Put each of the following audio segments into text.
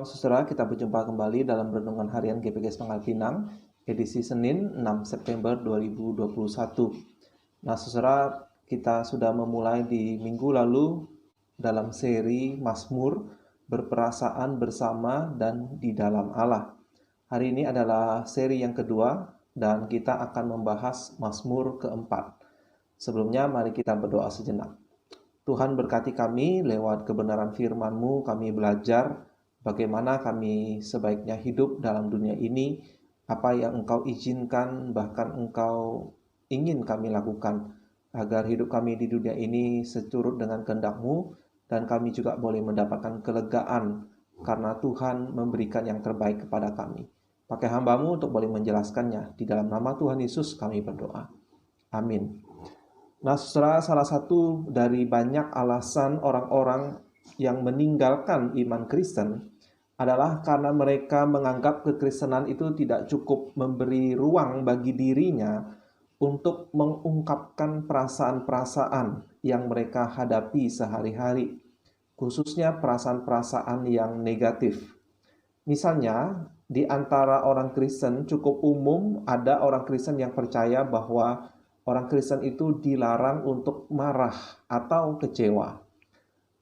Shalom saudara, kita berjumpa kembali dalam Renungan Harian GPG Pangkal Pinang, edisi Senin 6 September 2021. Nah saudara, kita sudah memulai di minggu lalu dalam seri Mazmur, berperasaan bersama dan di dalam Allah. Hari ini adalah seri yang kedua dan kita akan membahas Mazmur keempat. Sebelumnya mari kita berdoa sejenak. Tuhan berkati kami lewat kebenaran firman-Mu, kami belajar bagaimana kami sebaiknya hidup dalam dunia ini, apa yang Engkau izinkan, bahkan Engkau ingin kami lakukan, agar hidup kami di dunia ini seturut dengan kehendak-Mu, dan kami juga boleh mendapatkan kelegaan, karena Tuhan memberikan yang terbaik kepada kami. Pakai hamba-Mu untuk boleh menjelaskannya. Di dalam nama Tuhan Yesus kami berdoa. Amin. Nah, saudara, salah satu dari banyak alasan orang-orang yang meninggalkan iman Kristen adalah karena mereka menganggap kekristenan itu tidak cukup memberi ruang bagi dirinya untuk mengungkapkan perasaan-perasaan yang mereka hadapi sehari-hari, khususnya perasaan-perasaan yang negatif. Misalnya, di antara orang Kristen cukup umum ada orang Kristen yang percaya bahwa orang Kristen itu dilarang untuk marah atau kecewa.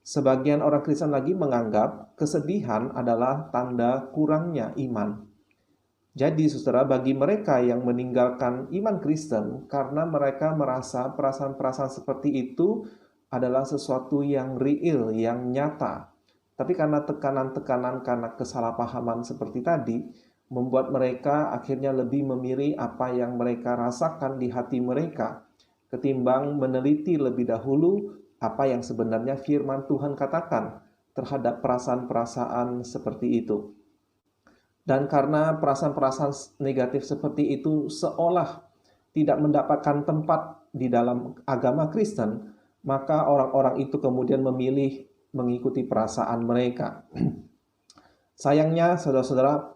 Sebagian orang Kristen lagi menganggap kesedihan adalah tanda kurangnya iman. Jadi saudara, bagi mereka yang meninggalkan iman Kristen karena mereka merasa perasaan-perasaan seperti itu adalah sesuatu yang real, yang nyata. Tapi karena tekanan-tekanan, karena kesalahpahaman seperti tadi, membuat mereka akhirnya lebih memilih apa yang mereka rasakan di hati mereka, ketimbang meneliti lebih dahulu apa yang sebenarnya firman Tuhan katakan terhadap perasaan-perasaan seperti itu. Dan karena perasaan-perasaan negatif seperti itu seolah tidak mendapatkan tempat di dalam agama Kristen, maka orang-orang itu kemudian memilih mengikuti perasaan mereka. Sayangnya, saudara-saudara,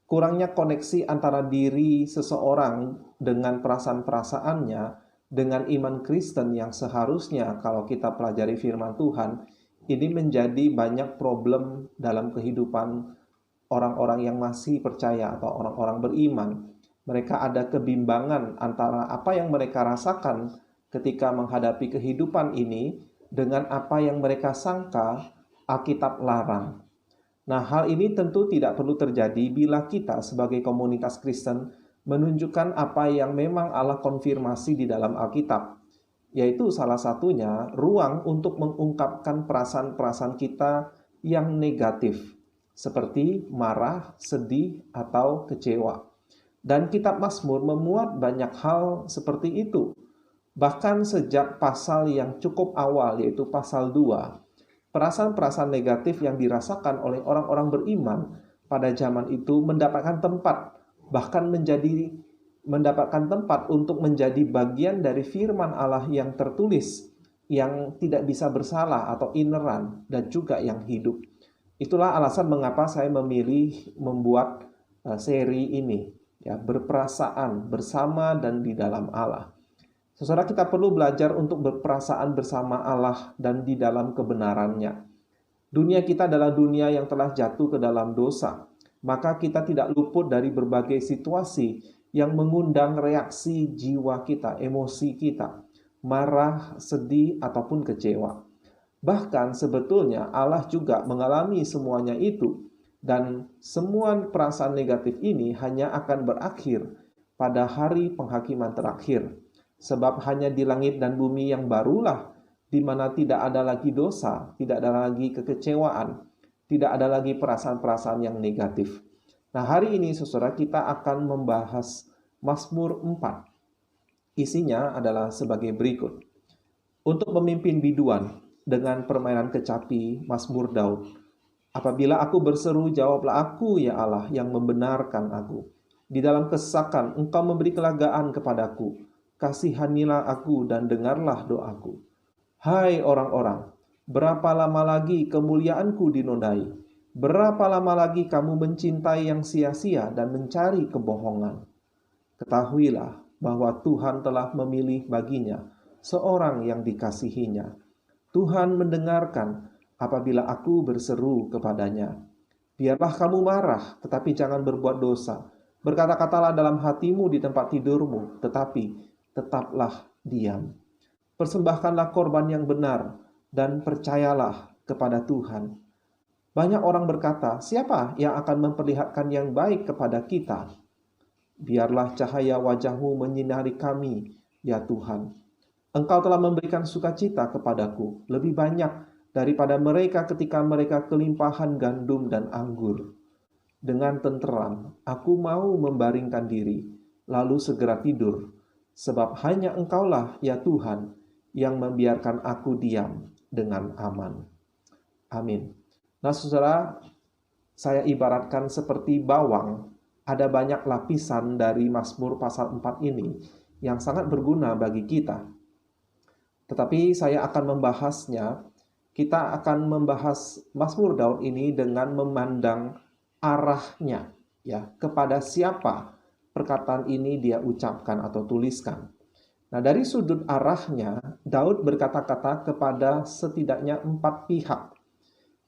kurangnya koneksi antara diri seseorang dengan perasaan-perasaannya dengan iman Kristen yang seharusnya kalau kita pelajari firman Tuhan, ini menjadi banyak problem dalam kehidupan orang-orang yang masih percaya atau orang-orang beriman. Mereka ada kebimbangan antara apa yang mereka rasakan ketika menghadapi kehidupan ini dengan apa yang mereka sangka Alkitab larang. Nah, hal ini tentu tidak perlu terjadi bila kita sebagai komunitas Kristen menunjukkan apa yang memang Allah konfirmasi di dalam Alkitab, yaitu salah satunya ruang untuk mengungkapkan perasaan-perasaan kita yang negatif, seperti marah, sedih, atau kecewa. Dan kitab Mazmur memuat banyak hal seperti itu. Bahkan sejak pasal yang cukup awal, yaitu pasal 2, perasaan-perasaan negatif yang dirasakan oleh orang-orang beriman pada zaman itu mendapatkan tempat, bahkan mendapatkan tempat untuk menjadi bagian dari firman Allah yang tertulis, yang tidak bisa bersalah atau ineran, dan juga yang hidup. Itulah alasan mengapa saya memilih membuat seri ini, ya, berperasaan bersama dan di dalam Allah. Saudara, kita perlu belajar untuk berperasaan bersama Allah dan di dalam kebenarannya. Dunia kita adalah dunia yang telah jatuh ke dalam dosa. Maka kita tidak luput dari berbagai situasi yang mengundang reaksi jiwa kita, emosi kita, marah, sedih, ataupun kecewa. Bahkan sebetulnya Allah juga mengalami semuanya itu. Dan semua perasaan negatif ini hanya akan berakhir pada hari penghakiman terakhir. Sebab hanya di langit dan bumi yang barulah, di mana tidak ada lagi dosa, tidak ada lagi kekecewaan, tidak ada lagi perasaan-perasaan yang negatif. Nah, hari ini saudara, kita akan membahas Mazmur 4. Isinya adalah sebagai berikut. Untuk memimpin biduan dengan permainan kecapi, Mazmur Daud. Apabila aku berseru, jawablah aku, ya Allah, yang membenarkan aku. Di dalam kesesakan, Engkau memberi kelegaan kepadaku. Kasihanilah aku dan dengarlah doaku. Hai orang-orang, berapa lama lagi kemuliaanku dinodai? Berapa lama lagi kamu mencintai yang sia-sia dan mencari kebohongan? Ketahuilah bahwa Tuhan telah memilih baginya seorang yang dikasihinya. Tuhan mendengarkan apabila aku berseru kepadanya. Biarlah kamu marah, tetapi jangan berbuat dosa. Berkata-katalah dalam hatimu di tempat tidurmu, tetapi tetaplah diam. Persembahkanlah korban yang benar, dan percayalah kepada Tuhan. Banyak orang berkata, siapa yang akan memperlihatkan yang baik kepada kita? Biarlah cahaya wajah-Mu menyinari kami, ya Tuhan. Engkau telah memberikan sukacita kepadaku, lebih banyak daripada mereka ketika mereka kelimpahan gandum dan anggur. Dengan tenteram, aku mau membaringkan diri, lalu segera tidur, sebab hanya Engkaulah, ya Tuhan, yang membiarkan aku diam dengan aman. Amin. Nah, saudara, saya ibaratkan seperti bawang. Ada banyak lapisan dari Mazmur pasal 4 ini yang sangat berguna bagi kita. Tetapi saya akan membahasnya, kita akan membahas Mazmur Daud ini dengan memandang arahnya, ya, kepada siapa perkataan ini dia ucapkan atau tuliskan. Nah, dari sudut arahnya, Daud berkata-kata kepada setidaknya 4 pihak.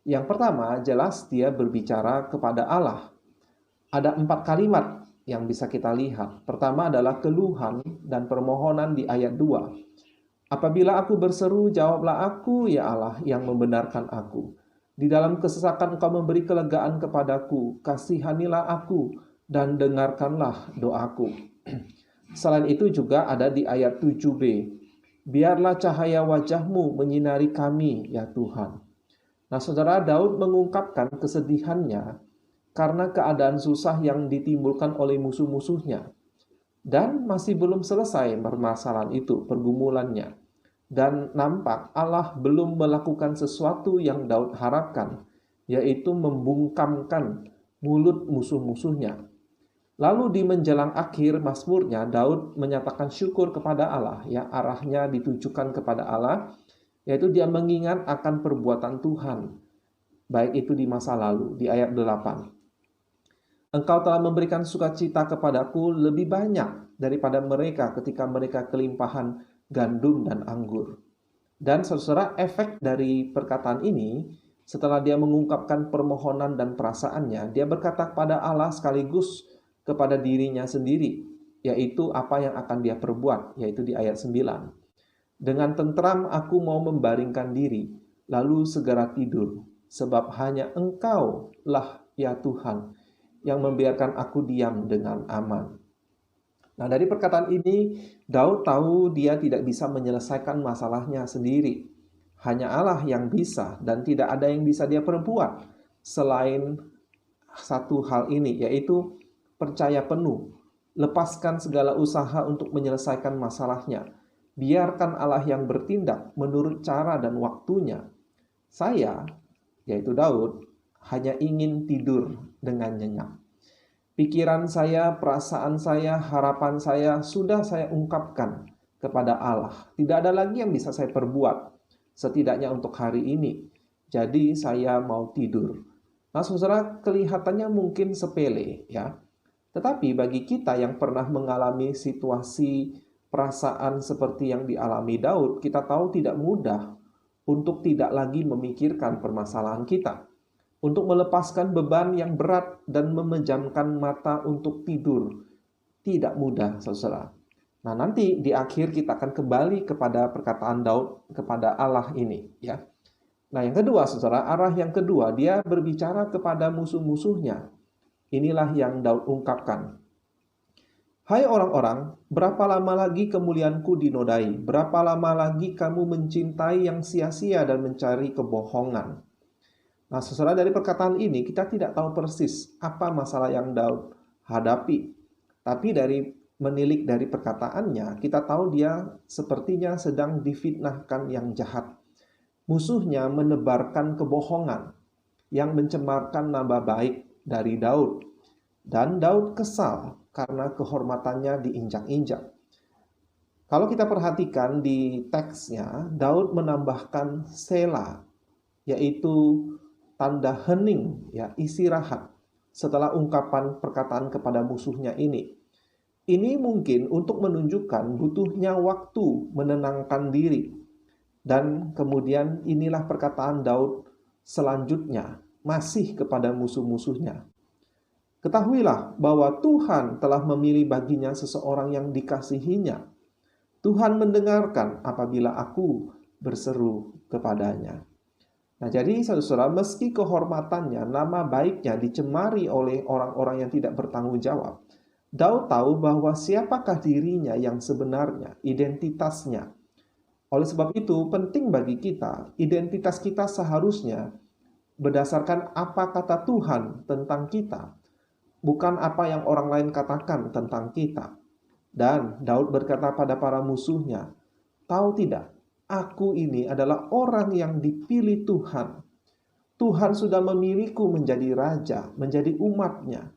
Yang pertama, jelas dia berbicara kepada Allah. Ada 4 kalimat yang bisa kita lihat. Pertama adalah keluhan dan permohonan di ayat 2. Apabila aku berseru, jawablah aku, ya Allah, yang membenarkan aku. Di dalam kesesakan Engkau memberi kelegaan kepadaku, kasihanilah aku, dan dengarkanlah doaku. Selain itu juga ada di ayat 7b. Biarlah cahaya wajah-Mu menyinari kami, ya Tuhan. Nah, saudara, Daud mengungkapkan kesedihannya karena keadaan susah yang ditimbulkan oleh musuh-musuhnya. Dan masih belum selesai permasalahan itu, pergumulannya. Dan nampak Allah belum melakukan sesuatu yang Daud harapkan, yaitu membungkamkan mulut musuh-musuhnya. Lalu di menjelang akhir Mazmurnya, Daud menyatakan syukur kepada Allah, ya, arahnya ditujukan kepada Allah, yaitu dia mengingat akan perbuatan Tuhan, baik itu di masa lalu, di ayat 8. Engkau telah memberikan sukacita kepadaku lebih banyak daripada mereka ketika mereka kelimpahan gandum dan anggur. Dan saudara, efek dari perkataan ini, setelah dia mengungkapkan permohonan dan perasaannya, dia berkata kepada Allah sekaligus kepada dirinya sendiri, yaitu apa yang akan dia perbuat, yaitu di ayat 9. Dengan tenteram aku mau membaringkan diri, lalu segera tidur, sebab hanya Engkau lah, ya Tuhan, yang membiarkan aku diam dengan aman. Nah, dari perkataan ini, Daud tahu dia tidak bisa menyelesaikan masalahnya sendiri. Hanya Allah yang bisa, dan tidak ada yang bisa dia perbuat selain satu hal ini, yaitu percaya penuh. Lepaskan segala usaha untuk menyelesaikan masalahnya. Biarkan Allah yang bertindak menurut cara dan waktunya. Saya, yaitu Daud, hanya ingin tidur dengan nyenyak. Pikiran saya, perasaan saya, harapan saya sudah saya ungkapkan kepada Allah. Tidak ada lagi yang bisa saya perbuat, setidaknya untuk hari ini. Jadi saya mau tidur. Nah, saudara, kelihatannya mungkin sepele, ya. Tetapi bagi kita yang pernah mengalami situasi perasaan seperti yang dialami Daud, kita tahu tidak mudah untuk tidak lagi memikirkan permasalahan kita, untuk melepaskan beban yang berat dan memejamkan mata untuk tidur. Tidak mudah, saudara. Nah, nanti di akhir kita akan kembali kepada perkataan Daud kepada Allah ini, ya. Nah, yang kedua, saudara, arah yang kedua, dia berbicara kepada musuh-musuhnya. Inilah yang Daud ungkapkan. Hai orang-orang, berapa lama lagi kemuliaanku dinodai? Berapa lama lagi kamu mencintai yang sia-sia dan mencari kebohongan? Nah, saudara, dari perkataan ini kita tidak tahu persis apa masalah yang Daud hadapi. Tapi dari menilik dari perkataannya, kita tahu dia sepertinya sedang difitnahkan yang jahat. Musuhnya menebarkan kebohongan yang mencemarkan nama baik dari Daud. Dan Daud kesal karena kehormatannya diinjak-injak. Kalau kita perhatikan di teksnya, Daud menambahkan sela, yaitu tanda hening, ya, istirahat setelah ungkapan perkataan kepada musuhnya ini. Ini mungkin untuk menunjukkan butuhnya waktu menenangkan diri. Dan kemudian inilah perkataan Daud selanjutnya. masih kepada musuh-musuhnya. Ketahuilah bahwa Tuhan telah memilih baginya seseorang yang dikasihinya. Tuhan mendengarkan apabila aku berseru kepadanya. Nah, jadi saudara-saudara, meski kehormatannya, nama baiknya dicemari oleh orang-orang yang tidak bertanggung jawab, Daud tahu bahwa siapakah dirinya yang sebenarnya, identitasnya. Oleh sebab itu, penting bagi kita, identitas kita seharusnya berdasarkan apa kata Tuhan tentang kita, bukan apa yang orang lain katakan tentang kita. Dan Daud berkata pada para musuhnya, "Tahu tidak, aku ini adalah orang yang dipilih Tuhan. Tuhan sudah memilihku menjadi raja, menjadi umatnya.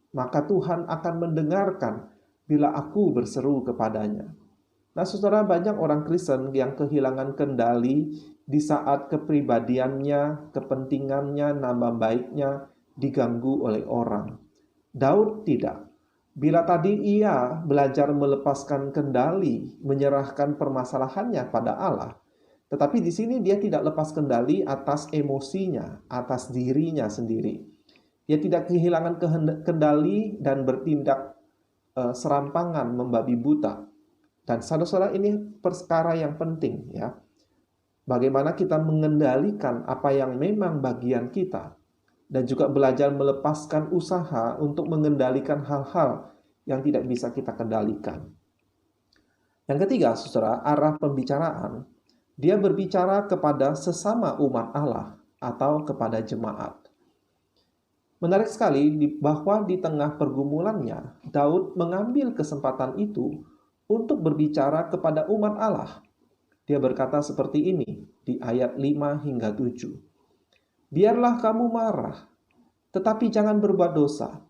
Maka Tuhan akan mendengarkan bila aku berseru kepadanya." Nah, saudara, banyak orang Kristen yang kehilangan kendali di saat kepribadiannya, kepentingannya, nama baiknya diganggu oleh orang. Daud tidak. Bila tadi ia belajar melepaskan kendali, menyerahkan permasalahannya pada Allah, tetapi di sini dia tidak lepas kendali atas emosinya, atas dirinya sendiri. Dia tidak kehilangan kendali dan bertindak serampangan, membabi buta. Dan saudara-saudara, ini perkara yang penting ya. Bagaimana kita mengendalikan apa yang memang bagian kita, dan juga belajar melepaskan usaha untuk mengendalikan hal-hal yang tidak bisa kita kendalikan. Yang ketiga, saudara, arah pembicaraan. Dia berbicara kepada sesama umat Allah atau kepada jemaat. Menarik sekali bahwa di tengah pergumulannya, Daud mengambil kesempatan itu untuk berbicara kepada umat Allah. Dia berkata seperti ini di ayat 5 hingga 7. "Biarlah kamu marah, tetapi jangan berbuat dosa.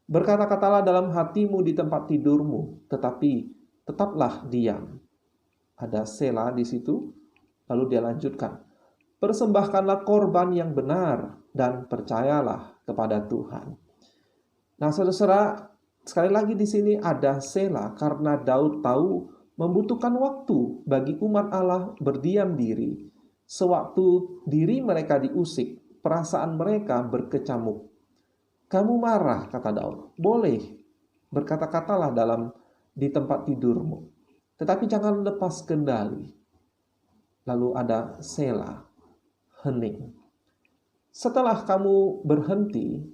Berkata-katalah dalam hatimu di tempat tidurmu, tetapi tetaplah diam." Ada sela di situ, lalu dia lanjutkan. "Persembahkanlah korban yang benar dan percayalah kepada Tuhan." Nah, saudara-saudara, sekali lagi di sini ada sela karena Daud tahu membutuhkan waktu bagi umat Allah berdiam diri. Sewaktu diri mereka diusik, perasaan mereka berkecamuk. "Kamu marah," kata Daud, "boleh, berkata-katalah di tempat tidurmu, tetapi jangan lepas kendali." Lalu ada sela, hening. Setelah kamu berhenti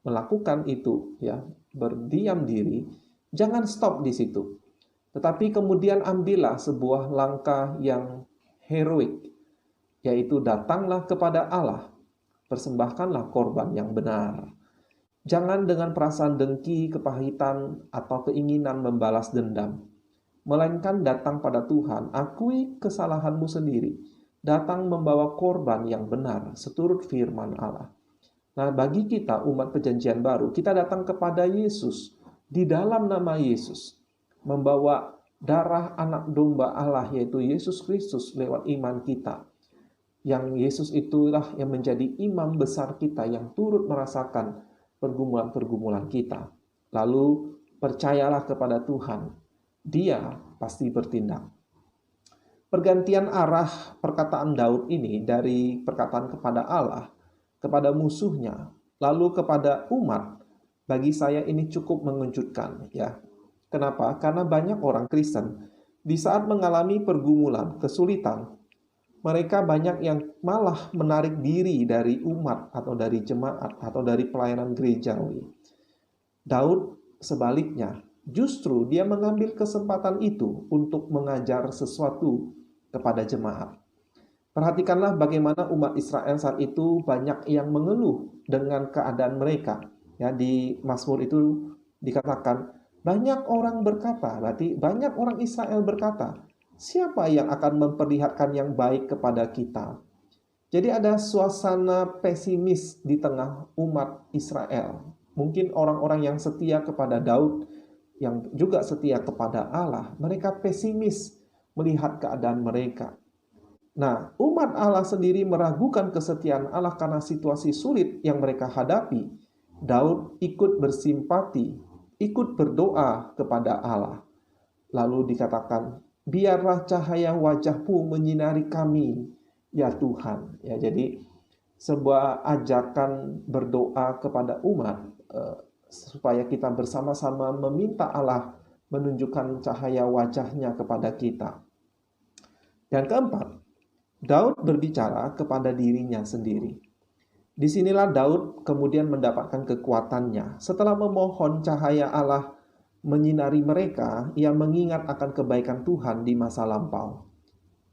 melakukan itu, ya, berdiam diri, jangan stop di situ. Tetapi kemudian ambillah sebuah langkah yang heroik, yaitu datanglah kepada Allah, persembahkanlah korban yang benar. Jangan dengan perasaan dengki, kepahitan, atau keinginan membalas dendam, melainkan datang pada Tuhan, akui kesalahanmu sendiri, datang membawa korban yang benar, seturut firman Allah. Nah, bagi kita umat perjanjian baru, kita datang kepada Yesus, di dalam nama Yesus, membawa darah anak domba Allah, yaitu Yesus Kristus lewat iman kita. Yang Yesus itulah yang menjadi imam besar kita, yang turut merasakan pergumulan-pergumulan kita. Lalu percayalah kepada Tuhan, Dia pasti bertindak. Pergantian arah perkataan Daud ini dari perkataan kepada Allah, kepada musuhnya, lalu kepada umat, bagi saya ini cukup mengejutkan ya. Kenapa? Karena banyak orang Kristen di saat mengalami pergumulan, kesulitan, mereka banyak yang malah menarik diri dari umat atau dari jemaat atau dari pelayanan gerejawi. Daud sebaliknya, justru dia mengambil kesempatan itu untuk mengajar sesuatu kepada jemaat. Perhatikanlah bagaimana umat Israel saat itu banyak yang mengeluh dengan keadaan mereka. Ya, di Mazmur itu dikatakan, banyak orang berkata, berarti banyak orang Israel berkata, siapa yang akan memperlihatkan yang baik kepada kita? Jadi ada suasana pesimis di tengah umat Israel. Mungkin orang-orang yang setia kepada Daud, yang juga setia kepada Allah, mereka pesimis melihat keadaan mereka. Nah, umat Allah sendiri meragukan kesetiaan Allah karena situasi sulit yang mereka hadapi. Daud ikut bersimpati, ikut berdoa kepada Allah. Lalu dikatakan, biarlah cahaya wajah-Mu menyinari kami, ya Tuhan. Ya, jadi sebuah ajakan berdoa kepada umat supaya kita bersama-sama meminta Allah menunjukkan cahaya wajahnya kepada kita. Yang keempat, Daud berbicara kepada dirinya sendiri. Disinilah Daud kemudian mendapatkan kekuatannya. Setelah memohon cahaya Allah menyinari mereka, ia mengingat akan kebaikan Tuhan di masa lampau.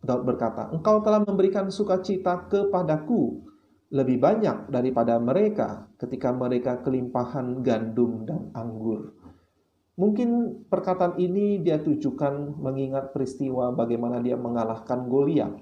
Daud berkata, "Engkau telah memberikan sukacita kepadaku lebih banyak daripada mereka ketika mereka kelimpahan gandum dan anggur." Mungkin perkataan ini dia tujukan mengingat peristiwa bagaimana dia mengalahkan Goliat.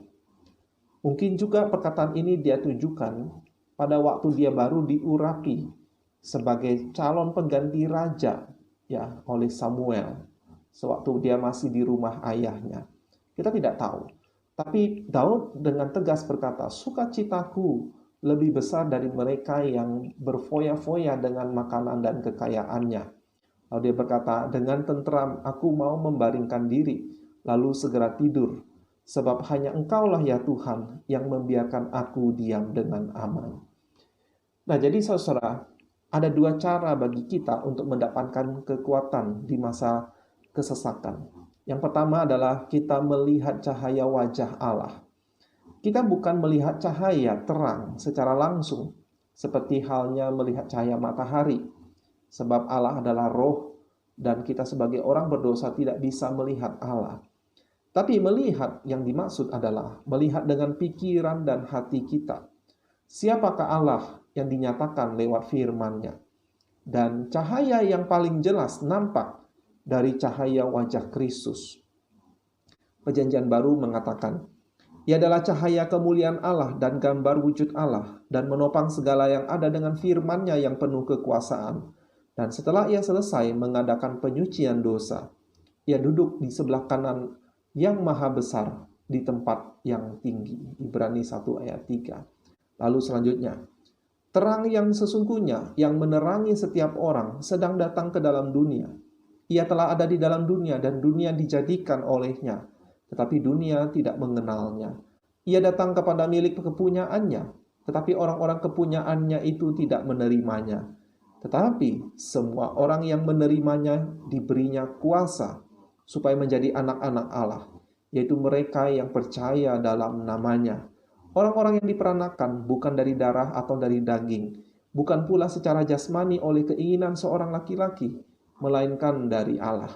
Mungkin juga perkataan ini dia tujukan pada waktu dia baru diurapi sebagai calon pengganti raja ya oleh Samuel sewaktu dia masih di rumah ayahnya. Kita tidak tahu. Tapi Daud dengan tegas berkata, "Sukacitaku lebih besar dari mereka yang berfoya-foya dengan makanan dan kekayaannya." Lalu dia berkata, "Dengan tenteram aku mau membaringkan diri, lalu segera tidur. Sebab hanya Engkaulah ya Tuhan yang membiarkan aku diam dengan aman." Nah, jadi saudara, ada dua cara bagi kita untuk mendapatkan kekuatan di masa kesesakan. Yang pertama adalah kita melihat cahaya wajah Allah. Kita bukan melihat cahaya terang secara langsung, seperti halnya melihat cahaya matahari. Sebab Allah adalah roh, dan kita sebagai orang berdosa tidak bisa melihat Allah. Tapi melihat yang dimaksud adalah melihat dengan pikiran dan hati kita. Siapakah Allah yang dinyatakan lewat firman-Nya? Dan cahaya yang paling jelas nampak dari cahaya wajah Kristus. Perjanjian Baru mengatakan, "Ia adalah cahaya kemuliaan Allah dan gambar wujud Allah, dan menopang segala yang ada dengan firman-Nya yang penuh kekuasaan. Dan setelah ia selesai mengadakan penyucian dosa, ia duduk di sebelah kanan yang maha besar di tempat yang tinggi." Ibrani 1 ayat 3. Lalu selanjutnya, "Terang yang sesungguhnya yang menerangi setiap orang sedang datang ke dalam dunia. Ia telah ada di dalam dunia dan dunia dijadikan olehnya, tetapi dunia tidak mengenalnya. Ia datang kepada milik kepunyaannya, tetapi orang-orang kepunyaannya itu tidak menerimanya. Tetapi semua orang yang menerimanya diberinya kuasa supaya menjadi anak-anak Allah, yaitu mereka yang percaya dalam namanya. Orang-orang yang diperanakan bukan dari darah atau dari daging, bukan pula secara jasmani oleh keinginan seorang laki-laki, melainkan dari Allah.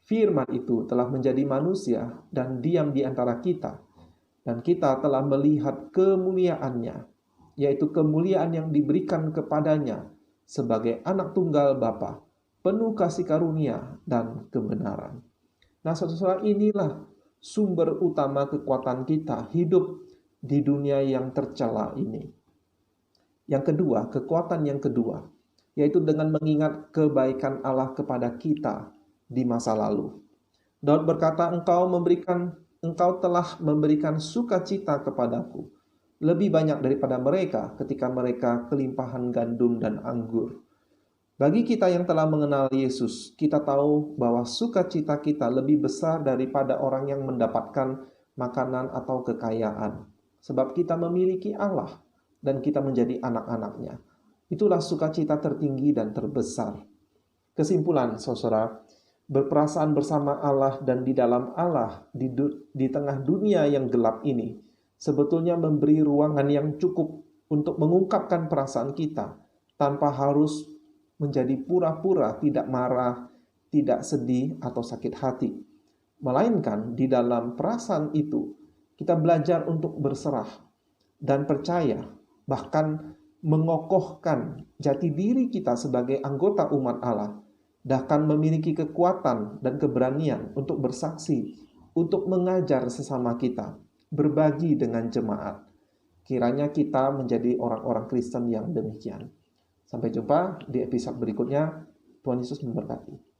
Firman itu telah menjadi manusia dan diam di antara kita, dan kita telah melihat kemuliaannya, yaitu kemuliaan yang diberikan kepadanya sebagai anak tunggal Bapa, penuh kasih karunia dan kebenaran." Nah, saudara, inilah sumber utama kekuatan kita hidup di dunia yang tercela ini. Yang kedua, kekuatan yang kedua, yaitu dengan mengingat kebaikan Allah kepada kita di masa lalu. Daud berkata, engkau telah memberikan sukacita kepadaku lebih banyak daripada mereka ketika mereka kelimpahan gandum dan anggur. Bagi kita yang telah mengenal Yesus, kita tahu bahwa sukacita kita lebih besar daripada orang yang mendapatkan makanan atau kekayaan. Sebab kita memiliki Allah dan kita menjadi anak-anak-Nya. Itulah sukacita tertinggi dan terbesar. Kesimpulan, saudara, berperasaan bersama Allah dan di dalam Allah di tengah dunia yang gelap ini sebetulnya memberi ruangan yang cukup untuk mengungkapkan perasaan kita tanpa harus menjadi pura-pura tidak marah, tidak sedih, atau sakit hati. Melainkan di dalam perasaan itu kita belajar untuk berserah dan percaya, bahkan mengokohkan jati diri kita sebagai anggota umat Allah, bahkan memiliki kekuatan dan keberanian untuk bersaksi, untuk mengajar sesama kita, berbagi dengan jemaat. Kiranya kita menjadi orang-orang Kristen yang demikian. Sampai jumpa di episode berikutnya. Tuhan Yesus memberkati.